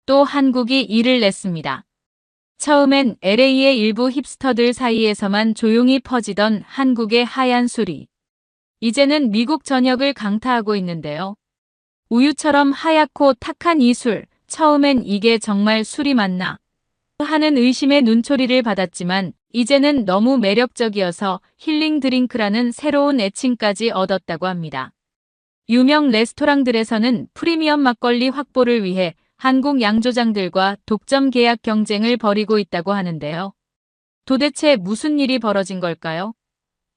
또 한국이 이를 냈습니다. 처음엔 LA의 일부 힙스터들 사이에서만 조용히 퍼지던 한국의 하얀 술이 이제는 미국 전역을 강타하고 있는데요. 우유처럼 하얗고 탁한 이 술, 처음엔 이게 정말 술이 맞나 하는 의심의 눈초리를 받았지만 이제는 너무 매력적이어서 힐링 드링크라는 새로운 애칭까지 얻었다고 합니다. 유명 레스토랑들에서는 프리미엄 막걸리 확보를 위해 한국 양조장들과 독점 계약 경쟁을 벌이고 있다고 하는데요. 도대체 무슨 일이 벌어진 걸까요?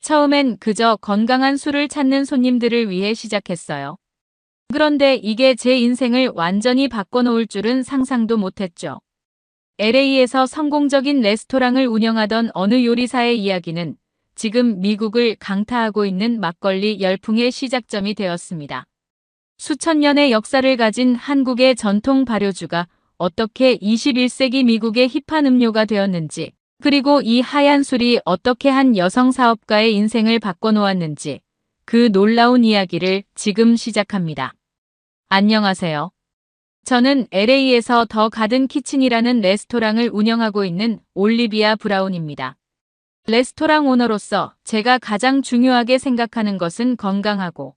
처음엔 그저 건강한 술을 찾는 손님들을 위해 시작했어요. 그런데 이게 제 인생을 완전히 바꿔놓을 줄은 상상도 못했죠. LA에서 성공적인 레스토랑을 운영하던 어느 요리사의 이야기는 지금 미국을 강타하고 있는 막걸리 열풍의 시작점이 되었습니다. 수천 년의 역사를 가진 한국의 전통 발효주가 어떻게 21세기 미국의 힙한 음료가 되었는지, 그리고 이 하얀 술이 어떻게 한 여성 사업가의 인생을 바꿔놓았는지, 그 놀라운 이야기를 지금 시작합니다. 안녕하세요. 저는 LA에서 더 가든 키친이라는 레스토랑을 운영하고 있는 올리비아 브라운입니다. 레스토랑 오너로서 제가 가장 중요하게 생각하는 것은 건강하고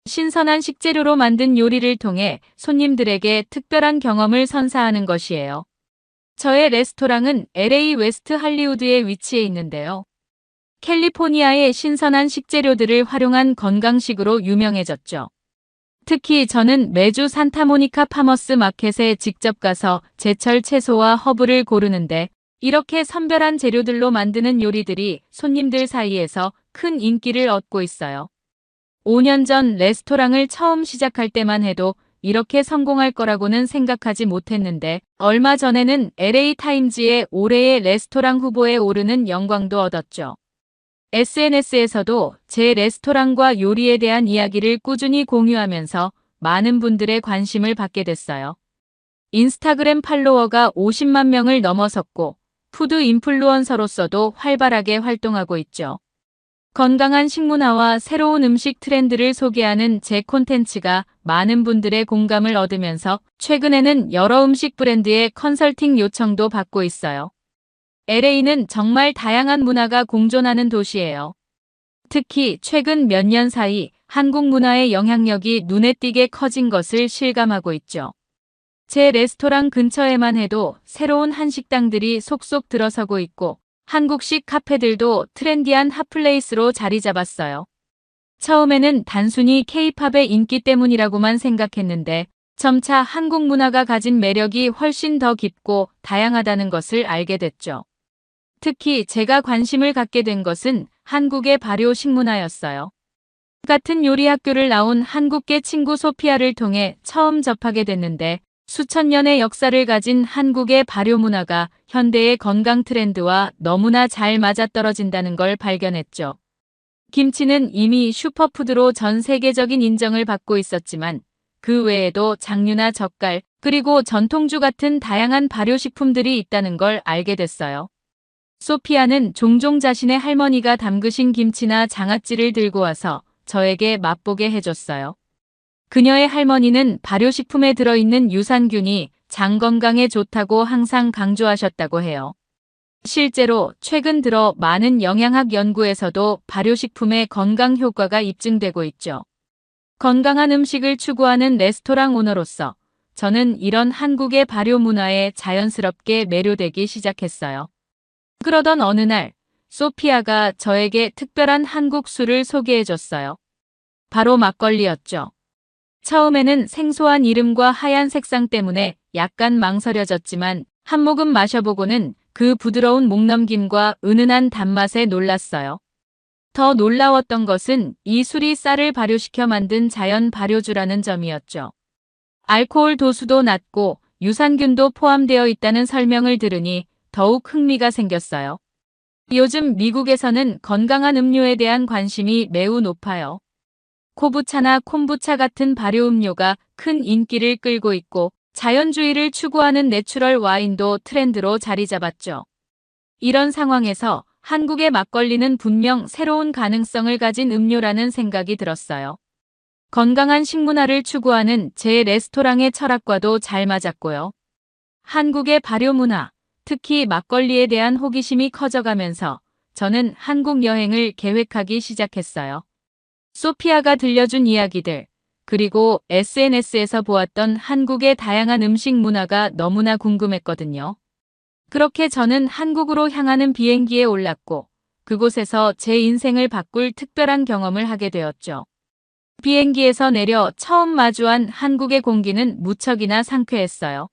신선한 식재료로 만든 요리를 통해 손님들에게 특별한 경험을 선사하는 것이에요. 저의 레스토랑은 LA 웨스트 할리우드에 위치해 있는데요. 캘리포니아의 신선한 식재료들을 활용한 건강식으로 유명해졌죠. 특히 저는 매주 산타모니카 파머스 마켓에 직접 가서 제철 채소와 허브를 고르는데 이렇게 선별한 재료들로 만드는 요리들이 손님들 사이에서 큰 인기를 얻고 있어요. 5년 전 레스토랑을 처음 시작할 때만 해도 이렇게 성공할 거라고는 생각하지 못했는데 얼마 전에는 LA 타임즈의 올해의 레스토랑 후보에 오르는 영광도 얻었죠. SNS에서도 제 레스토랑과 요리에 대한 이야기를 꾸준히 공유하면서 많은 분들의 관심을 받게 됐어요. 인스타그램 팔로워가 50만 명을 넘어섰고 푸드 인플루언서로서도 활발하게 활동하고 있죠. 건강한 식문화와 새로운 음식 트렌드를 소개하는 제 콘텐츠가 많은 분들의 공감을 얻으면서 최근에는 여러 음식 브랜드의 컨설팅 요청도 받고 있어요. LA는 정말 다양한 문화가 공존하는 도시예요. 특히 최근 몇 년 사이 한국 문화의 영향력이 눈에 띄게 커진 것을 실감하고 있죠. 제 레스토랑 근처에만 해도 새로운 한식당들이 속속 들어서고 있고 한국식 카페들도 트렌디한 핫플레이스로 자리 잡았어요. 처음에는 단순히 K-팝의 인기 때문이라고만 생각했는데 점차 한국 문화가 가진 매력이 훨씬 더 깊고 다양하다는 것을 알게 됐죠. 특히 제가 관심을 갖게 된 것은 한국의 발효 식문화였어요. 같은 요리 학교를 나온 한국계 친구 소피아를 통해 처음 접하게 됐는데 수천 년의 역사를 가진 한국의 발효 문화가 현대의 건강 트렌드와 너무나 잘 맞아떨어진다는 걸 발견했죠. 김치는 이미 슈퍼푸드로 전 세계적인 인정을 받고 있었지만 그 외에도 장류나 젓갈, 그리고 전통주 같은 다양한 발효식품들이 있다는 걸 알게 됐어요. 소피아는 종종 자신의 할머니가 담그신 김치나 장아찌를 들고 와서 저에게 맛보게 해줬어요. 그녀의 할머니는 발효식품에 들어있는 유산균이 장 건강에 좋다고 항상 강조하셨다고 해요. 실제로 최근 들어 많은 영양학 연구에서도 발효식품의 건강 효과가 입증되고 있죠. 건강한 음식을 추구하는 레스토랑 오너로서 저는 이런 한국의 발효 문화에 자연스럽게 매료되기 시작했어요. 그러던 어느 날 소피아가 저에게 특별한 한국 술을 소개해줬어요. 바로 막걸리였죠. 처음에는 생소한 이름과 하얀 색상 때문에 약간 망설여졌지만 한 모금 마셔보고는 그 부드러운 목넘김과 은은한 단맛에 놀랐어요. 더 놀라웠던 것은 이 술이 쌀을 발효시켜 만든 자연 발효주라는 점이었죠. 알코올 도수도 낮고 유산균도 포함되어 있다는 설명을 들으니 더욱 흥미가 생겼어요. 요즘 미국에서는 건강한 음료에 대한 관심이 매우 높아요. 코부차나 콤부차 같은 발효 음료가 큰 인기를 끌고 있고 자연주의를 추구하는 내추럴 와인도 트렌드로 자리 잡았죠. 이런 상황에서 한국의 막걸리는 분명 새로운 가능성을 가진 음료라는 생각이 들었어요. 건강한 식문화를 추구하는 제 레스토랑의 철학과도 잘 맞았고요. 한국의 발효 문화, 특히 막걸리에 대한 호기심이 커져가면서 저는 한국 여행을 계획하기 시작했어요. 소피아가 들려준 이야기들, 그리고 SNS에서 보았던 한국의 다양한 음식 문화가 너무나 궁금했거든요. 그렇게 저는 한국으로 향하는 비행기에 올랐고, 그곳에서 제 인생을 바꿀 특별한 경험을 하게 되었죠. 비행기에서 내려 처음 마주한 한국의 공기는 무척이나 상쾌했어요.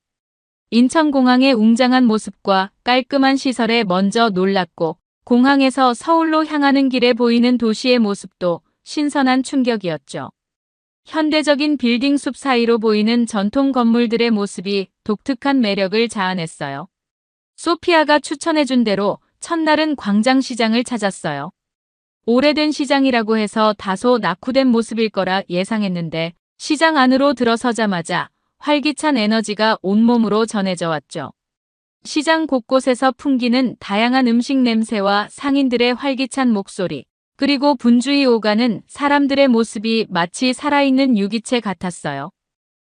인천공항의 웅장한 모습과 깔끔한 시설에 먼저 놀랐고, 공항에서 서울로 향하는 길에 보이는 도시의 모습도 신선한 충격이었죠. 현대적인 빌딩 숲 사이로 보이는 전통 건물들의 모습이 독특한 매력을 자아냈어요. 소피아가 추천해준 대로 첫날은 광장시장을 찾았어요. 오래된 시장이라고 해서 다소 낙후된 모습일 거라 예상했는데 시장 안으로 들어서자마자 활기찬 에너지가 온몸으로 전해져 왔죠. 시장 곳곳에서 풍기는 다양한 음식 냄새와 상인들의 활기찬 목소리, 그리고 분주히 오가는 사람들의 모습이 마치 살아있는 유기체 같았어요.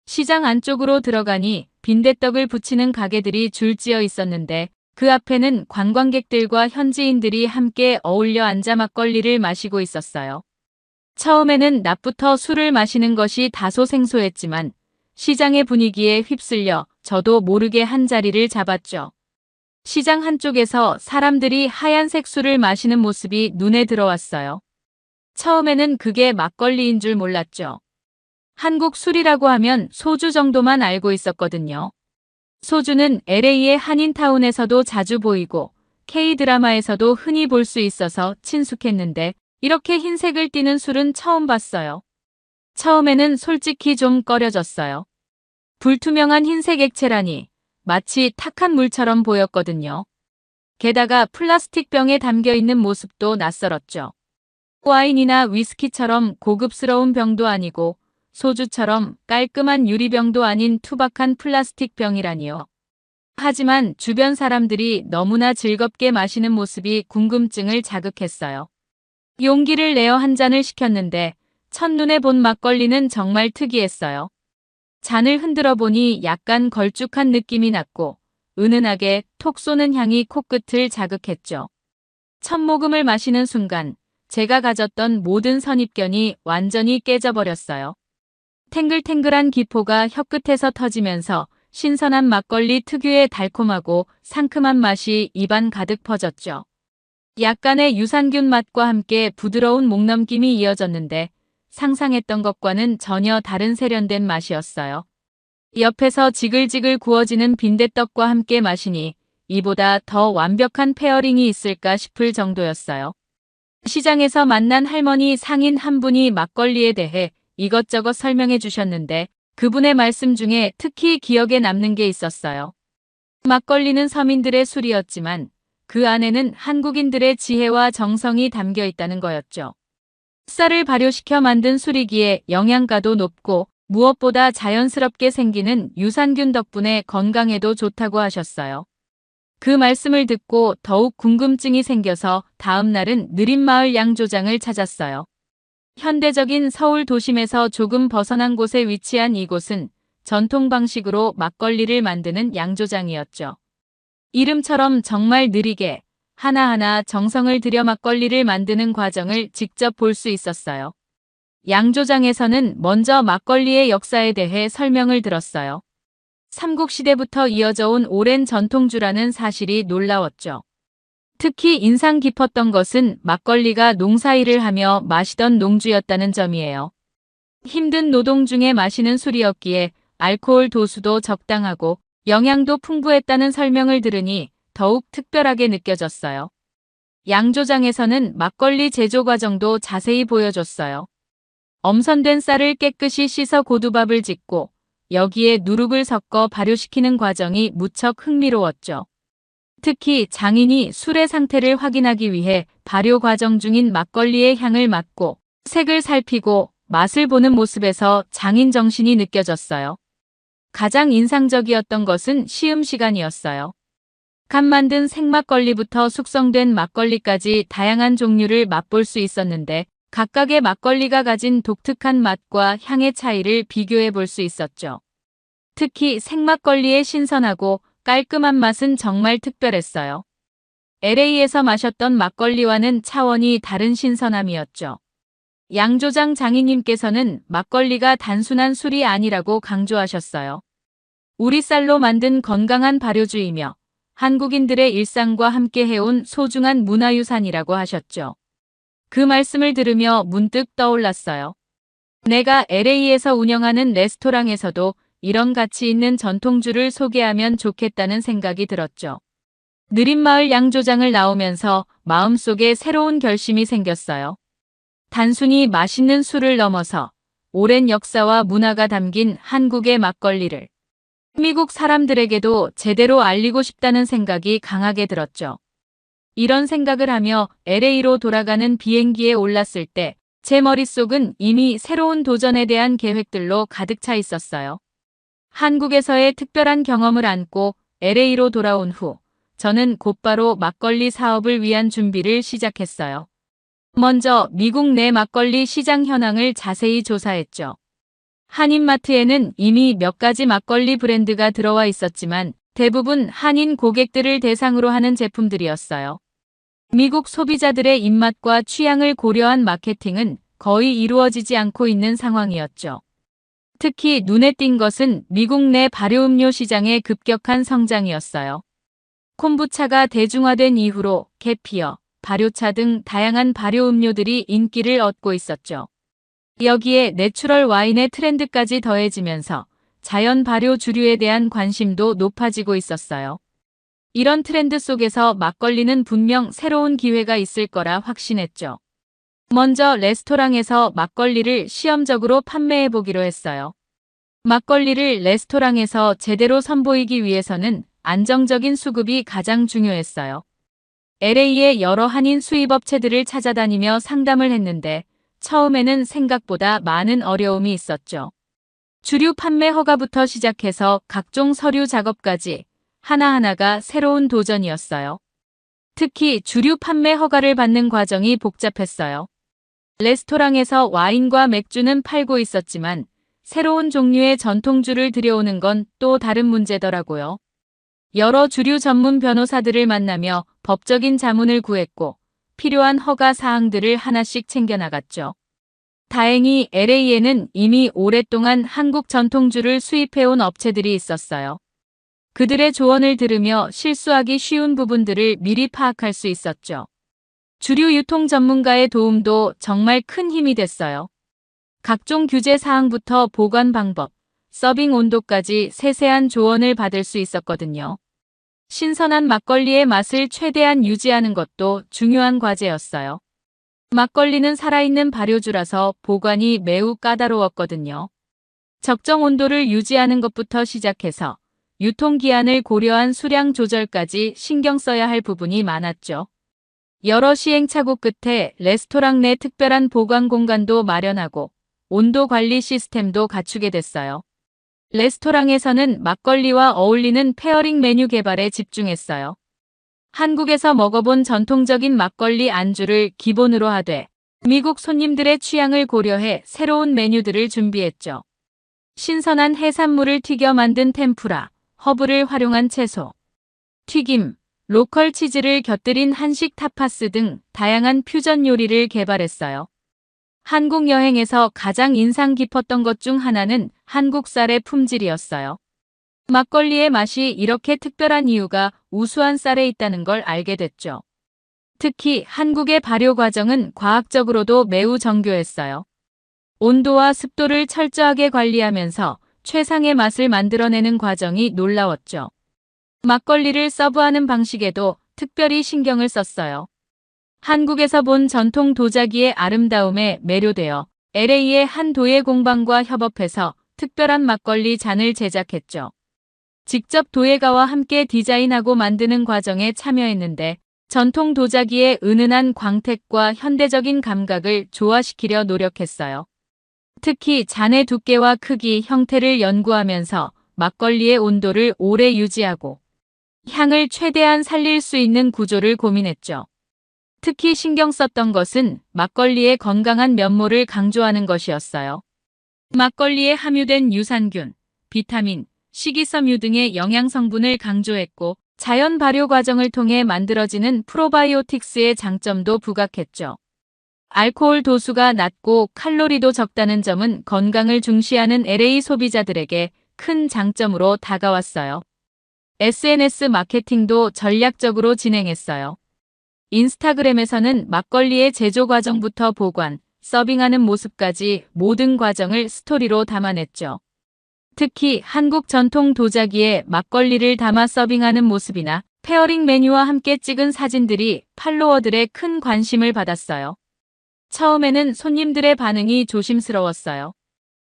시장 안쪽으로 들어가니 빈대떡을 부치는 가게들이 줄지어 있었는데 그 앞에는 관광객들과 현지인들이 함께 어울려 앉아 막걸리를 마시고 있었어요. 처음에는 낮부터 술을 마시는 것이 다소 생소했지만 시장의 분위기에 휩쓸려 저도 모르게 한 자리를 잡았죠. 시장 한쪽에서 사람들이 하얀색 술을 마시는 모습이 눈에 들어왔어요. 처음에는 그게 막걸리인 줄 몰랐죠. 한국 술이라고 하면 소주 정도만 알고 있었거든요. 소주는 LA의 한인타운에서도 자주 보이고 K-드라마에서도 흔히 볼 수 있어서 친숙했는데 이렇게 흰색을 띠는 술은 처음 봤어요. 처음에는 솔직히 좀 꺼려졌어요. 불투명한 흰색 액체라니 마치 탁한 물처럼 보였거든요. 게다가 플라스틱 병에 담겨 있는 모습도 낯설었죠. 와인이나 위스키처럼 고급스러운 병도 아니고 소주처럼 깔끔한 유리병도 아닌 투박한 플라스틱 병이라니요. 하지만 주변 사람들이 너무나 즐겁게 마시는 모습이 궁금증을 자극했어요. 용기를 내어 한 잔을 시켰는데 첫눈에 본 막걸리는 정말 특이했어요. 잔을 흔들어 보니 약간 걸쭉한 느낌이 났고 은은하게 톡 쏘는 향이 코끝을 자극했죠. 첫 모금을 마시는 순간 제가 가졌던 모든 선입견이 완전히 깨져버렸어요. 탱글탱글한 기포가 혀끝에서 터지면서 신선한 막걸리 특유의 달콤하고 상큼한 맛이 입안 가득 퍼졌죠. 약간의 유산균 맛과 함께 부드러운 목넘김이 이어졌는데 상상했던 것과는 전혀 다른 세련된 맛이었어요. 옆에서 지글지글 구워지는 빈대떡과 함께 마시니 이보다 더 완벽한 페어링이 있을까 싶을 정도였어요. 시장에서 만난 할머니 상인 한 분이 막걸리에 대해 이것저것 설명해 주셨는데 그분의 말씀 중에 특히 기억에 남는 게 있었어요. 막걸리는 서민들의 술이었지만 그 안에는 한국인들의 지혜와 정성이 담겨 있다는 거였죠. 쌀을 발효시켜 만든 술이기에 영양가도 높고 무엇보다 자연스럽게 생기는 유산균 덕분에 건강에도 좋다고 하셨어요. 그 말씀을 듣고 더욱 궁금증이 생겨서 다음 날은 느린마을 양조장을 찾았어요. 현대적인 서울 도심에서 조금 벗어난 곳에 위치한 이곳은 전통 방식으로 막걸리를 만드는 양조장이었죠. 이름처럼 정말 느리게 하나하나 정성을 들여 막걸리를 만드는 과정을 직접 볼 수 있었어요. 양조장에서는 먼저 막걸리의 역사에 대해 설명을 들었어요. 삼국시대부터 이어져 온 오랜 전통주라는 사실이 놀라웠죠. 특히 인상 깊었던 것은 막걸리가 농사일을 하며 마시던 농주였다는 점이에요. 힘든 노동 중에 마시는 술이었기에 알코올 도수도 적당하고 영양도 풍부했다는 설명을 들으니 더욱 특별하게 느껴졌어요. 양조장에서는 막걸리 제조 과정도 자세히 보여줬어요. 엄선된 쌀을 깨끗이 씻어 고두밥을 짓고 여기에 누룩을 섞어 발효시키는 과정이 무척 흥미로웠죠. 특히 장인이 술의 상태를 확인하기 위해 발효 과정 중인 막걸리의 향을 맡고 색을 살피고 맛을 보는 모습에서 장인 정신이 느껴졌어요. 가장 인상적이었던 것은 시음 시간이었어요. 갓 만든 생막걸리부터 숙성된 막걸리까지 다양한 종류를 맛볼 수 있었는데 각각의 막걸리가 가진 독특한 맛과 향의 차이를 비교해 볼 수 있었죠. 특히 생막걸리의 신선하고 깔끔한 맛은 정말 특별했어요. LA에서 마셨던 막걸리와는 차원이 다른 신선함이었죠. 양조장 장인님께서는 막걸리가 단순한 술이 아니라고 강조하셨어요. 우리 쌀로 만든 건강한 발효주이며 한국인들의 일상과 함께 해온 소중한 문화유산이라고 하셨죠. 그 말씀을 들으며 문득 떠올랐어요. 내가 LA에서 운영하는 레스토랑에서도 이런 가치 있는 전통주를 소개하면 좋겠다는 생각이 들었죠. 느린마을 양조장을 나오면서 마음속에 새로운 결심이 생겼어요. 단순히 맛있는 술을 넘어서 오랜 역사와 문화가 담긴 한국의 막걸리를 미국 사람들에게도 제대로 알리고 싶다는 생각이 강하게 들었죠. 이런 생각을 하며 LA로 돌아가는 비행기에 올랐을 때 제 머릿속은 이미 새로운 도전에 대한 계획들로 가득 차 있었어요. 한국에서의 특별한 경험을 안고 LA로 돌아온 후 저는 곧바로 막걸리 사업을 위한 준비를 시작했어요. 먼저 미국 내 막걸리 시장 현황을 자세히 조사했죠. 한인마트에는 이미 몇 가지 막걸리 브랜드가 들어와 있었지만 대부분 한인 고객들을 대상으로 하는 제품들이었어요. 미국 소비자들의 입맛과 취향을 고려한 마케팅은 거의 이루어지지 않고 있는 상황이었죠. 특히 눈에 띈 것은 미국 내 발효음료 시장의 급격한 성장이었어요. 콤부차가 대중화된 이후로 계피어, 발효차 등 다양한 발효음료들이 인기를 얻고 있었죠. 여기에 내추럴 와인의 트렌드까지 더해지면서 자연 발효 주류에 대한 관심도 높아지고 있었어요. 이런 트렌드 속에서 막걸리는 분명 새로운 기회가 있을 거라 확신했죠. 먼저 레스토랑에서 막걸리를 시험적으로 판매해 보기로 했어요. 막걸리를 레스토랑에서 제대로 선보이기 위해서는 안정적인 수급이 가장 중요했어요. LA의 여러 한인 수입업체들을 찾아다니며 상담을 했는데 처음에는 생각보다 많은 어려움이 있었죠. 주류 판매 허가부터 시작해서 각종 서류 작업까지 하나하나가 새로운 도전이었어요. 특히 주류 판매 허가를 받는 과정이 복잡했어요. 레스토랑에서 와인과 맥주는 팔고 있었지만 새로운 종류의 전통주를 들여오는 건 또 다른 문제더라고요. 여러 주류 전문 변호사들을 만나며 법적인 자문을 구했고 필요한 허가 사항들을 하나씩 챙겨나갔죠. 다행히 LA에는 이미 오랫동안 한국 전통주를 수입해온 업체들이 있었어요. 그들의 조언을 들으며 실수하기 쉬운 부분들을 미리 파악할 수 있었죠. 주류 유통 전문가의 도움도 정말 큰 힘이 됐어요. 각종 규제 사항부터 보관 방법, 서빙 온도까지 세세한 조언을 받을 수 있었거든요. 신선한 막걸리의 맛을 최대한 유지하는 것도 중요한 과제였어요. 막걸리는 살아있는 발효주라서 보관이 매우 까다로웠거든요. 적정 온도를 유지하는 것부터 시작해서 유통기한을 고려한 수량 조절까지 신경 써야 할 부분이 많았죠. 여러 시행착오 끝에 레스토랑 내 특별한 보관 공간도 마련하고 온도 관리 시스템도 갖추게 됐어요. 레스토랑에서는 막걸리와 어울리는 페어링 메뉴 개발에 집중했어요. 한국에서 먹어본 전통적인 막걸리 안주를 기본으로 하되 미국 손님들의 취향을 고려해 새로운 메뉴들을 준비했죠. 신선한 해산물을 튀겨 만든 템푸라, 허브를 활용한 채소, 튀김, 로컬 치즈를 곁들인 한식 타파스 등 다양한 퓨전 요리를 개발했어요. 한국 여행에서 가장 인상 깊었던 것 중 하나는 한국 쌀의 품질이었어요. 막걸리의 맛이 이렇게 특별한 이유가 우수한 쌀에 있다는 걸 알게 됐죠. 특히 한국의 발효 과정은 과학적으로도 매우 정교했어요. 온도와 습도를 철저하게 관리하면서 최상의 맛을 만들어내는 과정이 놀라웠죠. 막걸리를 서브하는 방식에도 특별히 신경을 썼어요. 한국에서 본 전통 도자기의 아름다움에 매료되어 LA의 한 도예 공방과 협업해서 특별한 막걸리 잔을 제작했죠. 직접 도예가와 함께 디자인하고 만드는 과정에 참여했는데 전통 도자기의 은은한 광택과 현대적인 감각을 조화시키려 노력했어요. 특히 잔의 두께와 크기, 형태를 연구하면서 막걸리의 온도를 오래 유지하고 향을 최대한 살릴 수 있는 구조를 고민했죠. 특히 신경 썼던 것은 막걸리의 건강한 면모를 강조하는 것이었어요. 막걸리에 함유된 유산균, 비타민, 식이섬유 등의 영양 성분을 강조했고 자연 발효 과정을 통해 만들어지는 프로바이오틱스의 장점도 부각했죠. 알코올 도수가 낮고 칼로리도 적다는 점은 건강을 중시하는 LA 소비자들에게 큰 장점으로 다가왔어요. SNS 마케팅도 전략적으로 진행했어요. 인스타그램에서는 막걸리의 제조 과정부터 보관, 서빙하는 모습까지 모든 과정을 스토리로 담아냈죠. 특히 한국 전통 도자기에 막걸리를 담아 서빙하는 모습이나 페어링 메뉴와 함께 찍은 사진들이 팔로워들의 큰 관심을 받았어요. 처음에는 손님들의 반응이 조심스러웠어요.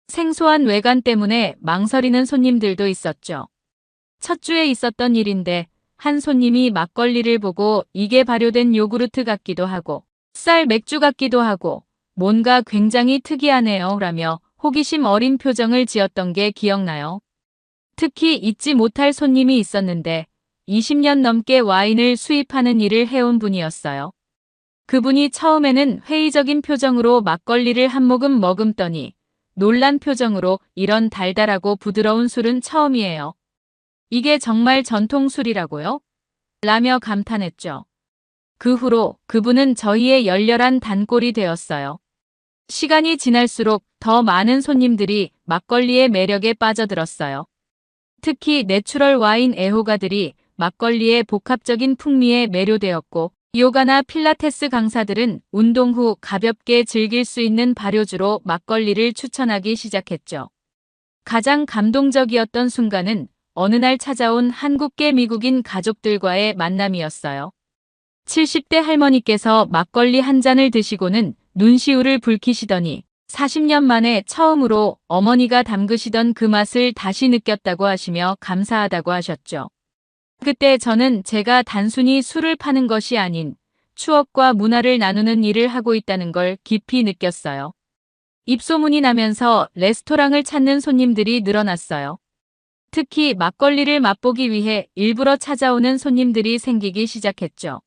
생소한 외관 때문에 망설이는 손님들도 있었죠. 첫 주에 있었던 일인데 한 손님이 막걸리를 보고 이게 발효된 요구르트 같기도 하고 쌀 맥주 같기도 하고 뭔가 굉장히 특이하네요 라며 호기심 어린 표정을 지었던 게 기억나요. 특히 잊지 못할 손님이 있었는데 20년 넘게 와인을 수입하는 일을 해온 분이었어요. 그분이 처음에는 회의적인 표정으로 막걸리를 한 모금 머금더니 놀란 표정으로 이런 달달하고 부드러운 술은 처음이에요. 이게 정말 전통 술이라고요? 라며 감탄했죠. 그 후로 그분은 저희의 열렬한 단골이 되었어요. 시간이 지날수록 더 많은 손님들이 막걸리의 매력에 빠져들었어요. 특히 내추럴 와인 애호가들이 막걸리의 복합적인 풍미에 매료되었고 요가나 필라테스 강사들은 운동 후 가볍게 즐길 수 있는 발효주로 막걸리를 추천하기 시작했죠. 가장 감동적이었던 순간은 어느 날 찾아온 한국계 미국인 가족들과의 만남이었어요. 70대 할머니께서 막걸리 한 잔을 드시고는 눈시울을 붉히시더니 40년 만에 처음으로 어머니가 담그시던 그 맛을 다시 느꼈다고 하시며 감사하다고 하셨죠. 그때 저는 제가 단순히 술을 파는 것이 아닌 추억과 문화를 나누는 일을 하고 있다는 걸 깊이 느꼈어요. 입소문이 나면서 레스토랑을 찾는 손님들이 늘어났어요. 특히 막걸리를 맛보기 위해 일부러 찾아오는 손님들이 생기기 시작했죠.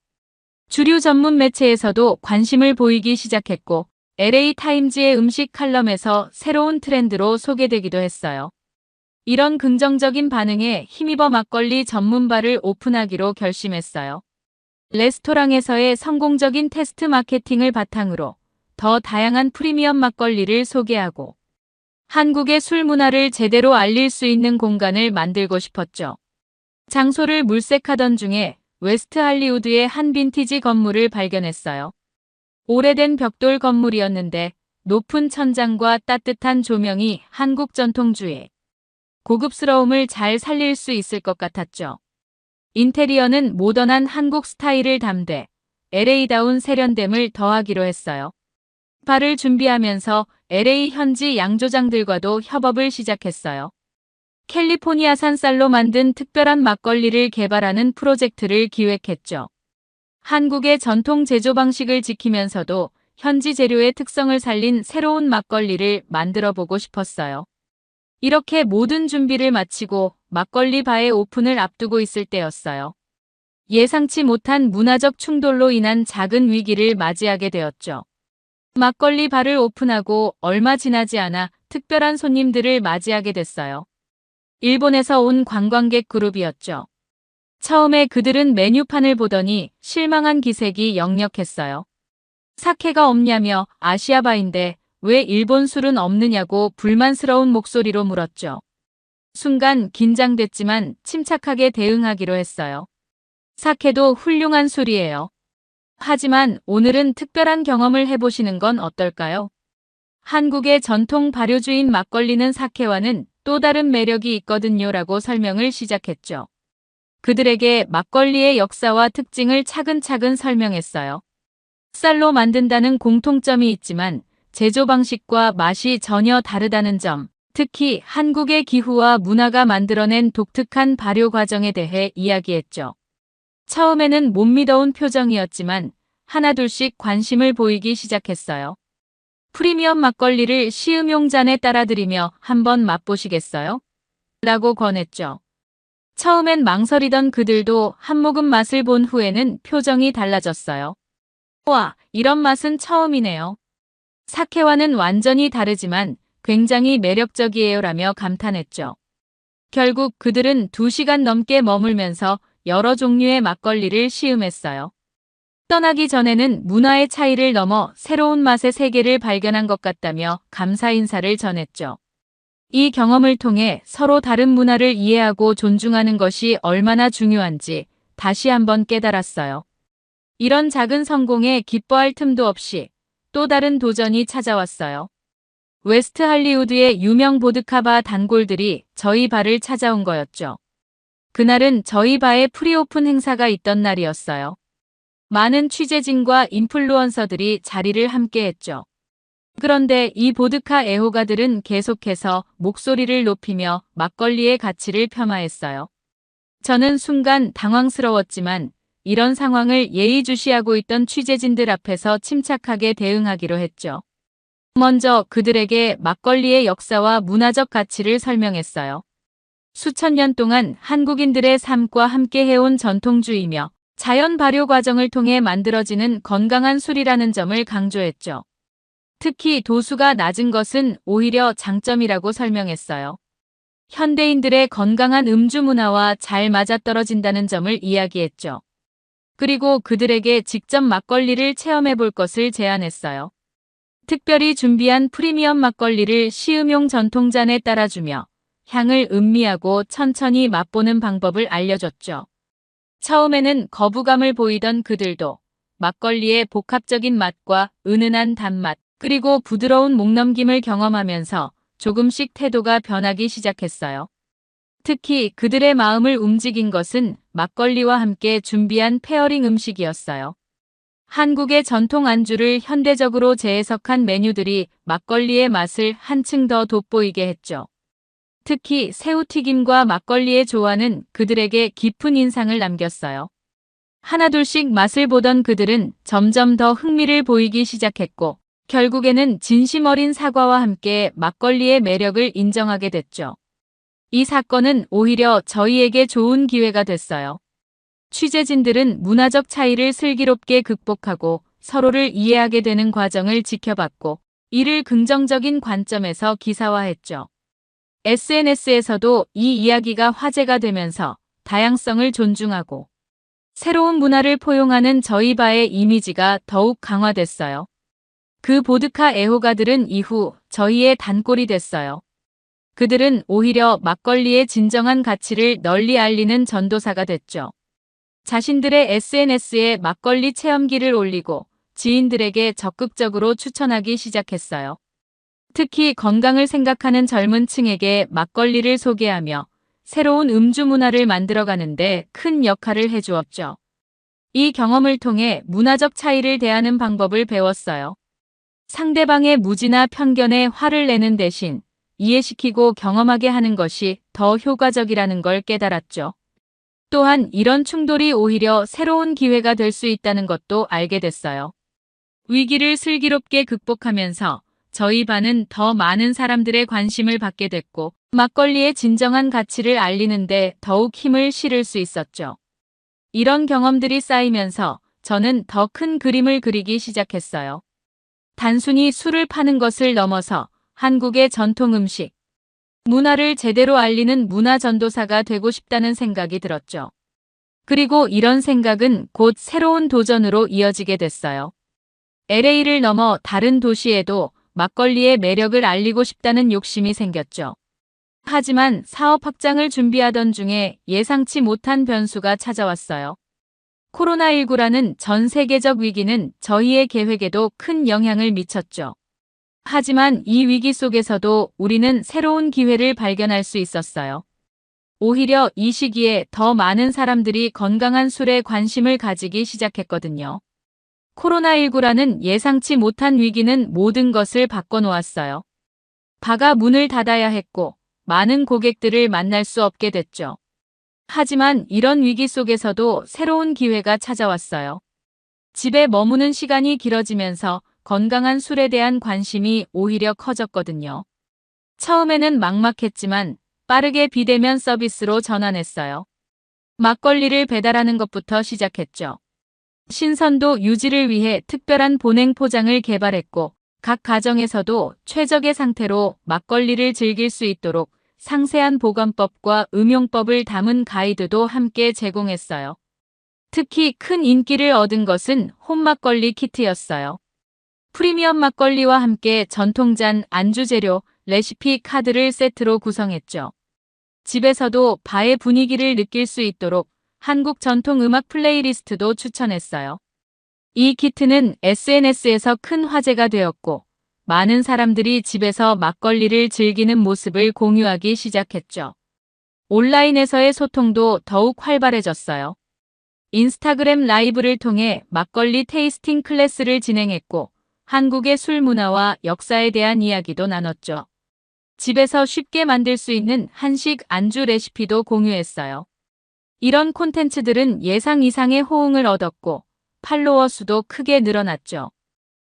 주류 전문 매체에서도 관심을 보이기 시작했고 LA 타임즈의 음식 칼럼에서 새로운 트렌드로 소개되기도 했어요. 이런 긍정적인 반응에 힘입어 막걸리 전문바를 오픈하기로 결심했어요. 레스토랑에서의 성공적인 테스트 마케팅을 바탕으로 더 다양한 프리미엄 막걸리를 소개하고 한국의 술 문화를 제대로 알릴 수 있는 공간을 만들고 싶었죠. 장소를 물색하던 중에 웨스트 할리우드의 한 빈티지 건물을 발견했어요. 오래된 벽돌 건물이었는데 높은 천장과 따뜻한 조명이 한국 전통주의 고급스러움을 잘 살릴 수 있을 것 같았죠. 인테리어는 모던한 한국 스타일을 담되 LA다운 세련됨을 더하기로 했어요. 바를 준비하면서 LA 현지 양조장들과도 협업을 시작했어요. 캘리포니아산 쌀로 만든 특별한 막걸리를 개발하는 프로젝트를 기획했죠. 한국의 전통 제조 방식을 지키면서도 현지 재료의 특성을 살린 새로운 막걸리를 만들어 보고 싶었어요. 이렇게 모든 준비를 마치고 막걸리 바의 오픈을 앞두고 있을 때였어요. 예상치 못한 문화적 충돌로 인한 작은 위기를 맞이하게 되었죠. 막걸리 바를 오픈하고 얼마 지나지 않아 특별한 손님들을 맞이하게 됐어요. 일본에서 온 관광객 그룹이었죠. 처음에 그들은 메뉴판을 보더니 실망한 기색이 역력했어요. 사케가 없냐며 아시아바인데 왜 일본 술은 없느냐고 불만스러운 목소리로 물었죠. 순간 긴장됐지만 침착하게 대응하기로 했어요. 사케도 훌륭한 술이에요. 하지만 오늘은 특별한 경험을 해보시는 건 어떨까요? 한국의 전통 발효주인 막걸리는 사케와는 또 다른 매력이 있거든요 라고 설명을 시작했죠. 그들에게 막걸리의 역사와 특징을 차근차근 설명했어요. 쌀로 만든다는 공통점이 있지만 제조 방식과 맛이 전혀 다르다는 점, 특히 한국의 기후와 문화가 만들어낸 독특한 발효 과정에 대해 이야기했죠. 처음에는 못 믿어온 표정이었지만 하나둘씩 관심을 보이기 시작했어요. 프리미엄 막걸리를 시음용 잔에 따라드리며 한번 맛보시겠어요? 라고 권했죠. 처음엔 망설이던 그들도 한 모금 맛을 본 후에는 표정이 달라졌어요. 와, 이런 맛은 처음이네요. 사케와는 완전히 다르지만 굉장히 매력적이에요 라며 감탄했죠. 결국 그들은 2시간 넘게 머물면서 여러 종류의 막걸리를 시음했어요. 떠나기 전에는 문화의 차이를 넘어 새로운 맛의 세계를 발견한 것 같다며 감사 인사를 전했죠. 이 경험을 통해 서로 다른 문화를 이해하고 존중하는 것이 얼마나 중요한지 다시 한번 깨달았어요. 이런 작은 성공에 기뻐할 틈도 없이 또 다른 도전이 찾아왔어요. 웨스트 할리우드의 유명 보드카바 단골들이 저희 바를 찾아온 거였죠. 그날은 저희 바에 프리오픈 행사가 있던 날이었어요. 많은 취재진과 인플루언서들이 자리를 함께했죠. 그런데 이 보드카 애호가들은 계속해서 목소리를 높이며 막걸리의 가치를 폄하했어요. 저는 순간 당황스러웠지만 이런 상황을 예의주시하고 있던 취재진들 앞에서 침착하게 대응하기로 했죠. 먼저 그들에게 막걸리의 역사와 문화적 가치를 설명했어요. 수천 년 동안 한국인들의 삶과 함께 해온 전통주의며 자연 발효 과정을 통해 만들어지는 건강한 술이라는 점을 강조했죠. 특히 도수가 낮은 것은 오히려 장점이라고 설명했어요. 현대인들의 건강한 음주 문화와 잘 맞아떨어진다는 점을 이야기했죠. 그리고 그들에게 직접 막걸리를 체험해 볼 것을 제안했어요. 특별히 준비한 프리미엄 막걸리를 시음용 전통잔에 따라주며 향을 음미하고 천천히 맛보는 방법을 알려줬죠. 처음에는 거부감을 보이던 그들도 막걸리의 복합적인 맛과 은은한 단맛, 그리고 부드러운 목넘김을 경험하면서 조금씩 태도가 변하기 시작했어요. 특히 그들의 마음을 움직인 것은 막걸리와 함께 준비한 페어링 음식이었어요. 한국의 전통 안주를 현대적으로 재해석한 메뉴들이 막걸리의 맛을 한층 더 돋보이게 했죠. 특히 새우튀김과 막걸리의 조화는 그들에게 깊은 인상을 남겼어요. 하나둘씩 맛을 보던 그들은 점점 더 흥미를 보이기 시작했고 결국에는 진심 어린 사과와 함께 막걸리의 매력을 인정하게 됐죠. 이 사건은 오히려 저희에게 좋은 기회가 됐어요. 취재진들은 문화적 차이를 슬기롭게 극복하고 서로를 이해하게 되는 과정을 지켜봤고 이를 긍정적인 관점에서 기사화했죠. SNS에서도 이 이야기가 화제가 되면서 다양성을 존중하고 새로운 문화를 포용하는 저희 바의 이미지가 더욱 강화됐어요. 그 보드카 애호가들은 이후 저희의 단골이 됐어요. 그들은 오히려 막걸리의 진정한 가치를 널리 알리는 전도사가 됐죠. 자신들의 SNS에 막걸리 체험기를 올리고 지인들에게 적극적으로 추천하기 시작했어요. 특히 건강을 생각하는 젊은 층에게 막걸리를 소개하며 새로운 음주 문화를 만들어가는데 큰 역할을 해주었죠. 이 경험을 통해 문화적 차이를 대하는 방법을 배웠어요. 상대방의 무지나 편견에 화를 내는 대신 이해시키고 경험하게 하는 것이 더 효과적이라는 걸 깨달았죠. 또한 이런 충돌이 오히려 새로운 기회가 될 수 있다는 것도 알게 됐어요. 위기를 슬기롭게 극복하면서 저희 바는 더 많은 사람들의 관심을 받게 됐고 막걸리의 진정한 가치를 알리는데 더욱 힘을 실을 수 있었죠. 이런 경험들이 쌓이면서 저는 더 큰 그림을 그리기 시작했어요. 단순히 술을 파는 것을 넘어서 한국의 전통 음식, 문화를 제대로 알리는 문화 전도사가 되고 싶다는 생각이 들었죠. 그리고 이런 생각은 곧 새로운 도전으로 이어지게 됐어요. LA를 넘어 다른 도시에도 막걸리의 매력을 알리고 싶다는 욕심이 생겼죠. 하지만 사업 확장을 준비하던 중에 예상치 못한 변수가 찾아왔어요. 코로나19라는 전 세계적 위기는 저희의 계획에도 큰 영향을 미쳤죠. 하지만 이 위기 속에서도 우리는 새로운 기회를 발견할 수 있었어요. 오히려 이 시기에 더 많은 사람들이 건강한 술에 관심을 가지기 시작했거든요. 코로나19라는 예상치 못한 위기는 모든 것을 바꿔놓았어요. 바가 문을 닫아야 했고 많은 고객들을 만날 수 없게 됐죠. 하지만 이런 위기 속에서도 새로운 기회가 찾아왔어요. 집에 머무는 시간이 길어지면서 건강한 술에 대한 관심이 오히려 커졌거든요. 처음에는 막막했지만 빠르게 비대면 서비스로 전환했어요. 막걸리를 배달하는 것부터 시작했죠. 신선도 유지를 위해 특별한 보냉 포장을 개발했고 각 가정에서도 최적의 상태로 막걸리를 즐길 수 있도록 상세한 보관법과 음용법을 담은 가이드도 함께 제공했어요. 특히 큰 인기를 얻은 것은 홈막걸리 키트였어요. 프리미엄 막걸리와 함께 전통잔, 안주재료, 레시피 카드를 세트로 구성했죠. 집에서도 바의 분위기를 느낄 수 있도록 한국 전통 음악 플레이리스트도 추천했어요. 이 키트는 SNS에서 큰 화제가 되었고, 많은 사람들이 집에서 막걸리를 즐기는 모습을 공유하기 시작했죠. 온라인에서의 소통도 더욱 활발해졌어요. 인스타그램 라이브를 통해 막걸리 테이스팅 클래스를 진행했고, 한국의 술 문화와 역사에 대한 이야기도 나눴죠. 집에서 쉽게 만들 수 있는 한식 안주 레시피도 공유했어요. 이런 콘텐츠들은 예상 이상의 호응을 얻었고, 팔로워 수도 크게 늘어났죠.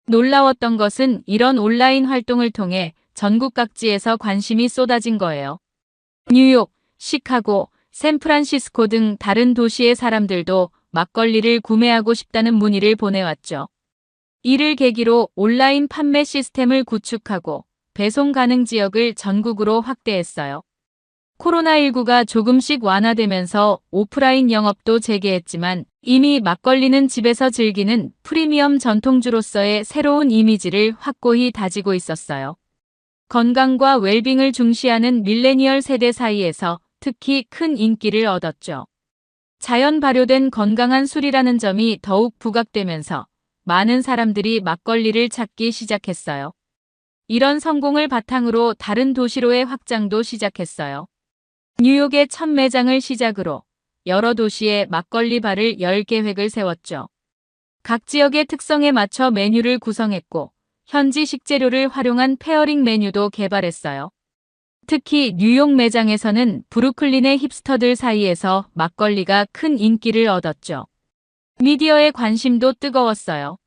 놀라웠던 것은 이런 온라인 활동을 통해 전국 각지에서 관심이 쏟아진 거예요. 뉴욕, 시카고, 샌프란시스코 등 다른 도시의 사람들도 막걸리를 구매하고 싶다는 문의를 보내왔죠. 이를 계기로 온라인 판매 시스템을 구축하고 배송 가능 지역을 전국으로 확대했어요. 코로나19가 조금씩 완화되면서 오프라인 영업도 재개했지만 이미 막걸리는 집에서 즐기는 프리미엄 전통주로서의 새로운 이미지를 확고히 다지고 있었어요. 건강과 웰빙을 중시하는 밀레니얼 세대 사이에서 특히 큰 인기를 얻었죠. 자연 발효된 건강한 술이라는 점이 더욱 부각되면서 많은 사람들이 막걸리를 찾기 시작했어요. 이런 성공을 바탕으로 다른 도시로의 확장도 시작했어요. 뉴욕의 첫 매장을 시작으로 여러 도시에 막걸리 바를 열 계획을 세웠죠. 각 지역의 특성에 맞춰 메뉴를 구성했고 현지 식재료를 활용한 페어링 메뉴도 개발했어요. 특히 뉴욕 매장에서는 브루클린의 힙스터들 사이에서 막걸리가 큰 인기를 얻었죠. 미디어의 관심도 뜨거웠어요.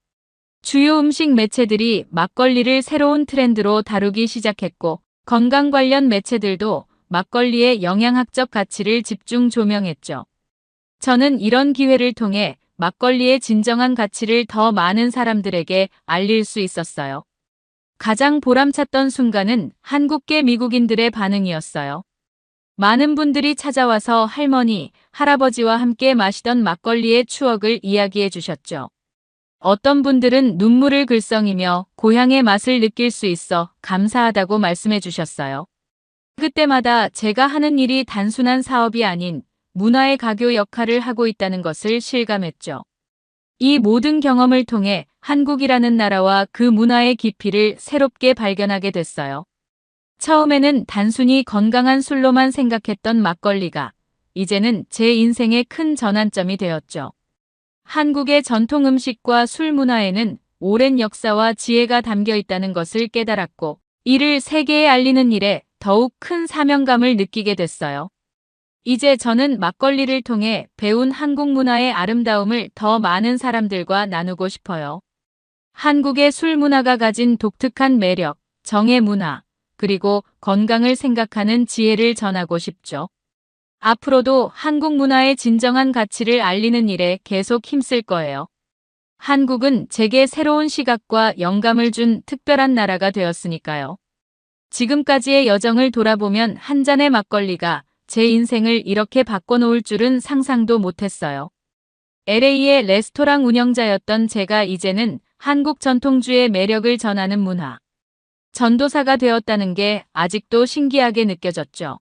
주요 음식 매체들이 막걸리를 새로운 트렌드로 다루기 시작했고 건강 관련 매체들도 막걸리의 영양학적 가치를 집중 조명했죠. 저는 이런 기회를 통해 막걸리의 진정한 가치를 더 많은 사람들에게 알릴 수 있었어요. 가장 보람찼던 순간은 한국계 미국인들의 반응이었어요. 많은 분들이 찾아와서 할머니, 할아버지와 함께 마시던 막걸리의 추억을 이야기해 주셨죠. 어떤 분들은 눈물을 글썽이며 고향의 맛을 느낄 수 있어 감사하다고 말씀해 주셨어요. 그때마다 제가 하는 일이 단순한 사업이 아닌 문화의 가교 역할을 하고 있다는 것을 실감했죠. 이 모든 경험을 통해 한국이라는 나라와 그 문화의 깊이를 새롭게 발견하게 됐어요. 처음에는 단순히 건강한 술로만 생각했던 막걸리가 이제는 제 인생의 큰 전환점이 되었죠. 한국의 전통 음식과 술 문화에는 오랜 역사와 지혜가 담겨 있다는 것을 깨달았고 이를 세계에 알리는 일에 더욱 큰 사명감을 느끼게 됐어요. 이제 저는 막걸리를 통해 배운 한국 문화의 아름다움을 더 많은 사람들과 나누고 싶어요. 한국의 술 문화가 가진 독특한 매력, 정의 문화, 그리고 건강을 생각하는 지혜를 전하고 싶죠. 앞으로도 한국 문화의 진정한 가치를 알리는 일에 계속 힘쓸 거예요. 한국은 제게 새로운 시각과 영감을 준 특별한 나라가 되었으니까요. 지금까지의 여정을 돌아보면 한 잔의 막걸리가 제 인생을 이렇게 바꿔놓을 줄은 상상도 못했어요. LA의 레스토랑 운영자였던 제가 이제는 한국 전통주의 매력을 전하는 문화 전도사가 되었다는 게 아직도 신기하게 느껴졌죠.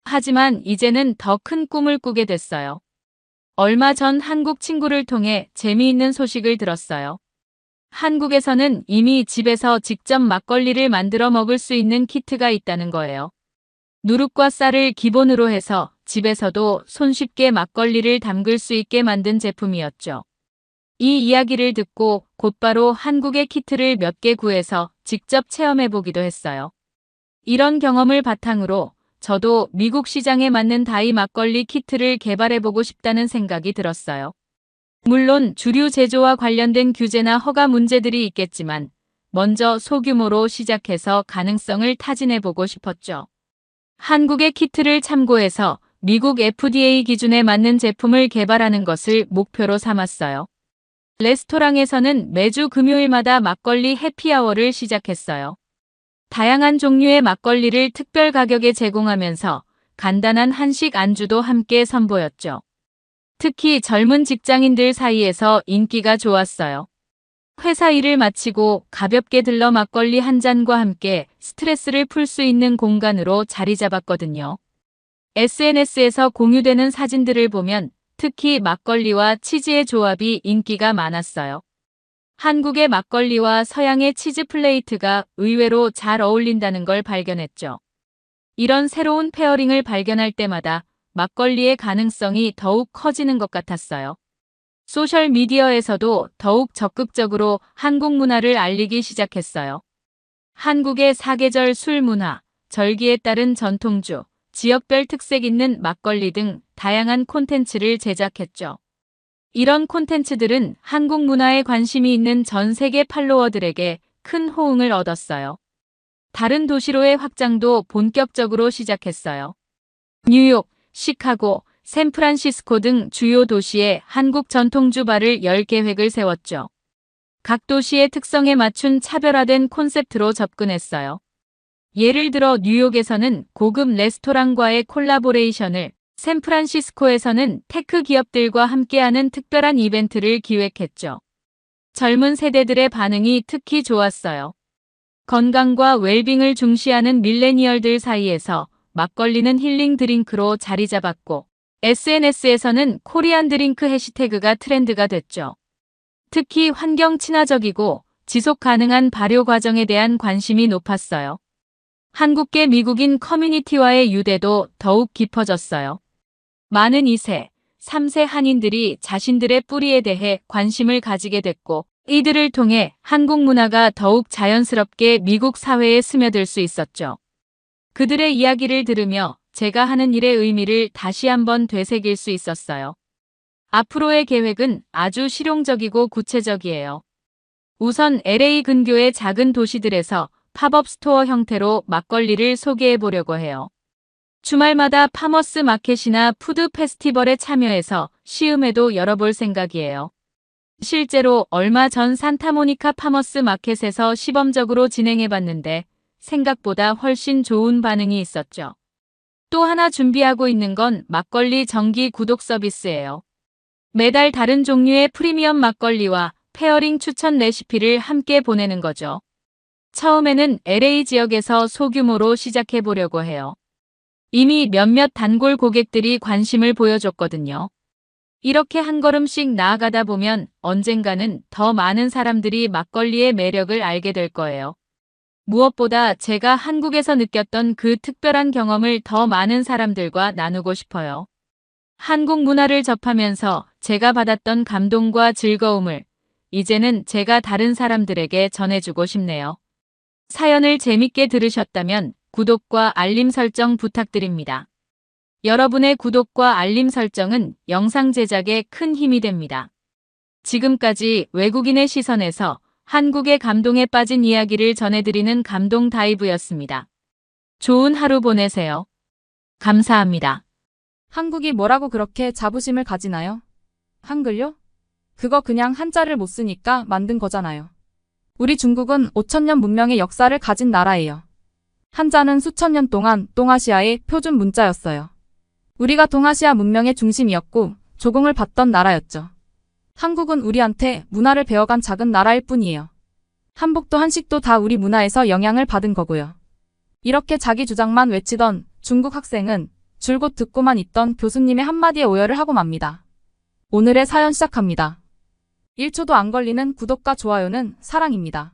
하지만 이제는 더 큰 꿈을 꾸게 됐어요. 얼마 전 한국 친구를 통해 재미있는 소식을 들었어요. 한국에서는 이미 집에서 직접 막걸리를 만들어 먹을 수 있는 키트가 있다는 거예요. 누룩과 쌀을 기본으로 해서 집에서도 손쉽게 막걸리를 담글 수 있게 만든 제품이었죠. 이 이야기를 듣고 곧바로 한국의 키트를 몇 개 구해서 직접 체험해보기도 했어요. 이런 경험을 바탕으로 저도 미국 시장에 맞는 다이 막걸리 키트를 개발해보고 싶다는 생각이 들었어요. 물론 주류 제조와 관련된 규제나 허가 문제들이 있겠지만 먼저 소규모로 시작해서 가능성을 타진해보고 싶었죠. 한국의 키트를 참고해서 미국 FDA 기준에 맞는 제품을 개발하는 것을 목표로 삼았어요. 레스토랑에서는 매주 금요일마다 막걸리 해피아워를 시작했어요. 다양한 종류의 막걸리를 특별 가격에 제공하면서 간단한 한식 안주도 함께 선보였죠. 특히 젊은 직장인들 사이에서 인기가 좋았어요. 회사 일을 마치고 가볍게 들러 막걸리 한 잔과 함께 스트레스를 풀 수 있는 공간으로 자리 잡았거든요. SNS에서 공유되는 사진들을 보면 특히 막걸리와 치즈의 조합이 인기가 많았어요. 한국의 막걸리와 서양의 치즈 플레이트가 의외로 잘 어울린다는 걸 발견했죠. 이런 새로운 페어링을 발견할 때마다 막걸리의 가능성이 더욱 커지는 것 같았어요. 소셜미디어에서도 더욱 적극적으로 한국 문화를 알리기 시작했어요. 한국의 사계절 술 문화, 절기에 따른 전통주, 지역별 특색 있는 막걸리 등 다양한 콘텐츠를 제작했죠. 이런 콘텐츠들은 한국 문화에 관심이 있는 전 세계 팔로워들에게 큰 호응을 얻었어요. 다른 도시로의 확장도 본격적으로 시작했어요. 뉴욕, 시카고, 샌프란시스코 등 주요 도시에 한국 전통주 바를 열 계획을 세웠죠. 각 도시의 특성에 맞춘 차별화된 콘셉트로 접근했어요. 예를 들어 뉴욕에서는 고급 레스토랑과의 콜라보레이션을, 샌프란시스코에서는 테크 기업들과 함께하는 특별한 이벤트를 기획했죠. 젊은 세대들의 반응이 특히 좋았어요. 건강과 웰빙을 중시하는 밀레니얼들 사이에서 막걸리는 힐링 드링크로 자리 잡았고, SNS에서는 코리안 드링크 해시태그가 트렌드가 됐죠. 특히 환경 친화적이고 지속 가능한 발효 과정에 대한 관심이 높았어요. 한국계 미국인 커뮤니티와의 유대도 더욱 깊어졌어요. 많은 2세, 3세 한인들이 자신들의 뿌리에 대해 관심을 가지게 됐고, 이들을 통해 한국 문화가 더욱 자연스럽게 미국 사회에 스며들 수 있었죠. 그들의 이야기를 들으며 제가 하는 일의 의미를 다시 한번 되새길 수 있었어요. 앞으로의 계획은 아주 실용적이고 구체적이에요. 우선 LA 근교의 작은 도시들에서 팝업 스토어 형태로 막걸리를 소개해 보려고 해요. 주말마다 파머스 마켓이나 푸드 페스티벌에 참여해서 시음회도 열어볼 생각이에요. 실제로 얼마 전 산타모니카 파머스 마켓에서 시범적으로 진행해봤는데 생각보다 훨씬 좋은 반응이 있었죠. 또 하나 준비하고 있는 건 막걸리 정기 구독 서비스예요. 매달 다른 종류의 프리미엄 막걸리와 페어링 추천 레시피를 함께 보내는 거죠. 처음에는 LA 지역에서 소규모로 시작해 보려고 해요. 이미 몇몇 단골 고객들이 관심을 보여줬거든요. 이렇게 한 걸음씩 나아가다 보면 언젠가는 더 많은 사람들이 막걸리의 매력을 알게 될 거예요. 무엇보다 제가 한국에서 느꼈던 그 특별한 경험을 더 많은 사람들과 나누고 싶어요. 한국 문화를 접하면서 제가 받았던 감동과 즐거움을 이제는 제가 다른 사람들에게 전해주고 싶네요. 사연을 재밌게 들으셨다면 구독과 알림 설정 부탁드립니다. 여러분의 구독과 알림 설정은 영상 제작에 큰 힘이 됩니다. 지금까지 외국인의 시선에서 한국의 감동에 빠진 이야기를 전해드리는 감동 다이브였습니다. 좋은 하루 보내세요. 감사합니다. 한국이 뭐라고 그렇게 자부심을 가지나요? 한글요? 그거 그냥 한자를 못 쓰니까 만든 거잖아요. 우리 중국은 5,000년 문명의 역사를 가진 나라예요. 한자는 수천 년 동안 동아시아의 표준 문자였어요. 우리가 동아시아 문명의 중심이었고 조공을 받던 나라였죠. 한국은 우리한테 문화를 배워간 작은 나라일 뿐이에요. 한복도 한식도 다 우리 문화에서 영향을 받은 거고요. 이렇게 자기 주장만 외치던 중국 학생은 줄곧 듣고만 있던 교수님의 한마디에 오열을 하고 맙니다. 오늘의 사연 시작합니다. 1초도 안 걸리는 구독과 좋아요는 사랑입니다.